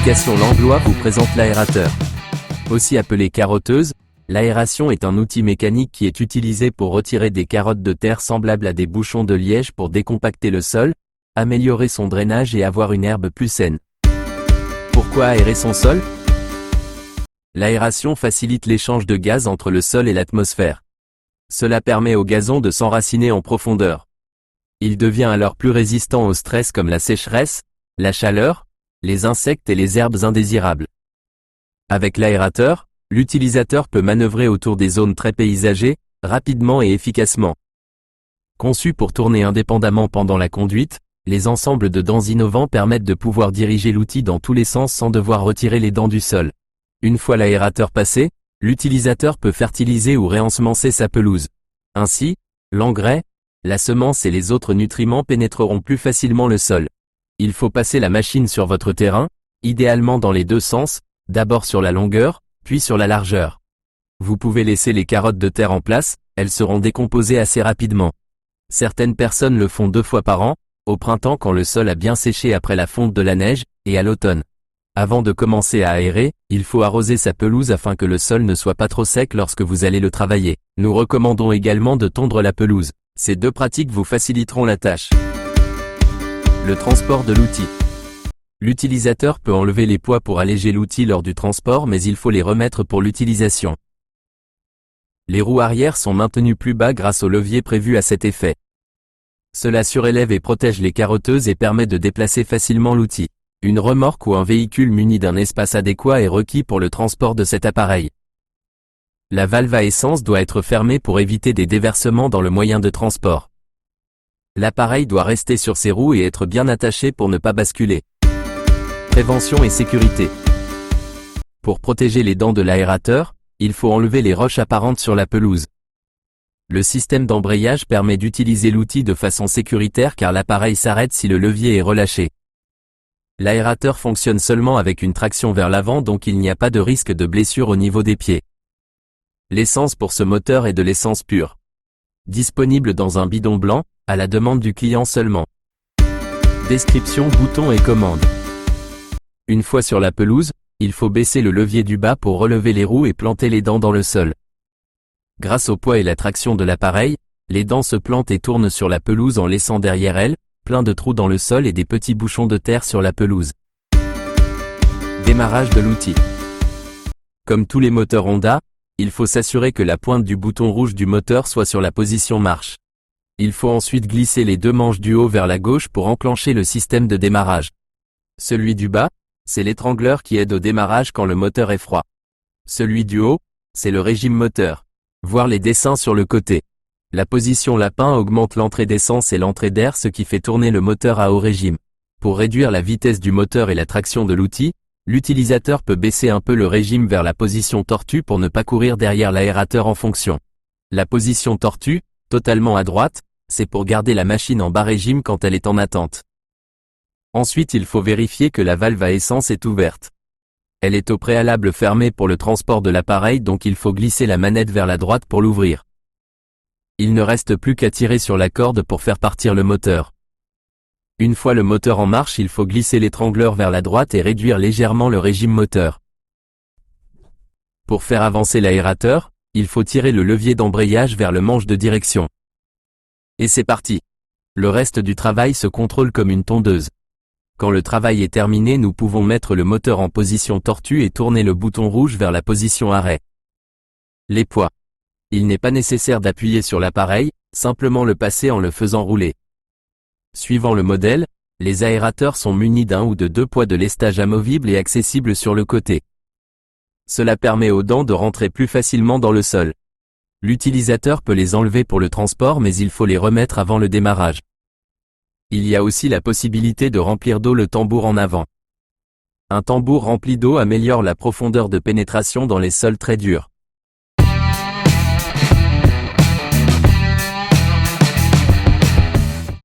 Fabrication Langlois vous présente l'aérateur. Aussi appelé carotteuse, l'aération est un outil mécanique qui est utilisé pour retirer des carottes de terre semblables à des bouchons de liège pour décompacter le sol, améliorer son drainage et avoir une herbe plus saine. Pourquoi aérer son sol? L'aération facilite l'échange de gaz entre le sol et l'atmosphère. Cela permet au gazon de s'enraciner en profondeur. Il devient alors plus résistant au stress comme la sécheresse, la chaleur, les insectes et les herbes indésirables. Avec l'aérateur, l'utilisateur peut manœuvrer autour des zones très paysagées, rapidement et efficacement. Conçus pour tourner indépendamment pendant la conduite, les ensembles de dents innovants permettent de pouvoir diriger l'outil dans tous les sens sans devoir retirer les dents du sol. Une fois l'aérateur passé, l'utilisateur peut fertiliser ou réensemencer sa pelouse. Ainsi, l'engrais, la semence et les autres nutriments pénétreront plus facilement le sol. Il faut passer la machine sur votre terrain, idéalement dans les deux sens, d'abord sur la longueur, puis sur la largeur. Vous pouvez laisser les carottes de terre en place, elles seront décomposées assez rapidement. Certaines personnes le font 2 fois par an, au printemps quand le sol a bien séché après la fonte de la neige, et à l'automne. Avant de commencer à aérer, il faut arroser sa pelouse afin que le sol ne soit pas trop sec lorsque vous allez le travailler. Nous recommandons également de tondre la pelouse. Ces 2 pratiques vous faciliteront la tâche. Le transport de l'outil. L'utilisateur peut enlever les poids pour alléger l'outil lors du transport, mais il faut les remettre pour l'utilisation. Les roues arrière sont maintenues plus bas grâce au levier prévu à cet effet. Cela surélève et protège les carotteuses et permet de déplacer facilement l'outil. Une remorque ou un véhicule muni d'un espace adéquat est requis pour le transport de cet appareil. La valve à essence doit être fermée pour éviter des déversements dans le moyen de transport. L'appareil doit rester sur ses roues et être bien attaché pour ne pas basculer. Prévention et sécurité. Pour protéger les dents de l'aérateur, il faut enlever les roches apparentes sur la pelouse. Le système d'embrayage permet d'utiliser l'outil de façon sécuritaire car l'appareil s'arrête si le levier est relâché. L'aérateur fonctionne seulement avec une traction vers l'avant, donc il n'y a pas de risque de blessure au niveau des pieds. L'essence pour ce moteur est de l'essence pure. Disponible dans un bidon blanc, à la demande du client seulement. Description, boutons et commandes. Une fois sur la pelouse, il faut baisser le levier du bas pour relever les roues et planter les dents dans le sol. Grâce au poids et la traction de l'appareil, les dents se plantent et tournent sur la pelouse en laissant derrière elles, plein de trous dans le sol et des petits bouchons de terre sur la pelouse. Démarrage de l'outil. Comme tous les moteurs Honda, il faut s'assurer que la pointe du bouton rouge du moteur soit sur la position marche. Il faut ensuite glisser les 2 manches du haut vers la gauche pour enclencher le système de démarrage. Celui du bas, c'est l'étrangleur qui aide au démarrage quand le moteur est froid. Celui du haut, c'est le régime moteur. Voir les dessins sur le côté. La position lapin augmente l'entrée d'essence et l'entrée d'air, ce qui fait tourner le moteur à haut régime. Pour réduire la vitesse du moteur et la traction de l'outil, l'utilisateur peut baisser un peu le régime vers la position tortue pour ne pas courir derrière l'aérateur en fonction. La position tortue, totalement à droite, c'est pour garder la machine en bas régime quand elle est en attente. Ensuite, il faut vérifier que la valve à essence est ouverte. Elle est au préalable fermée pour le transport de l'appareil, donc il faut glisser la manette vers la droite pour l'ouvrir. Il ne reste plus qu'à tirer sur la corde pour faire partir le moteur. Une fois le moteur en marche, il faut glisser l'étrangleur vers la droite et réduire légèrement le régime moteur. Pour faire avancer l'aérateur, il faut tirer le levier d'embrayage vers le manche de direction. Et c'est parti. Le reste du travail se contrôle comme une tondeuse. Quand le travail est terminé, nous pouvons mettre le moteur en position tortue et tourner le bouton rouge vers la position arrêt. Les poids. Il n'est pas nécessaire d'appuyer sur l'appareil, simplement le passer en le faisant rouler. Suivant le modèle, les aérateurs sont munis d'1 ou de 2 poids de lestage amovibles et accessibles sur le côté. Cela permet aux dents de rentrer plus facilement dans le sol. L'utilisateur peut les enlever pour le transport, mais il faut les remettre avant le démarrage. Il y a aussi la possibilité de remplir d'eau le tambour en avant. Un tambour rempli d'eau améliore la profondeur de pénétration dans les sols très durs.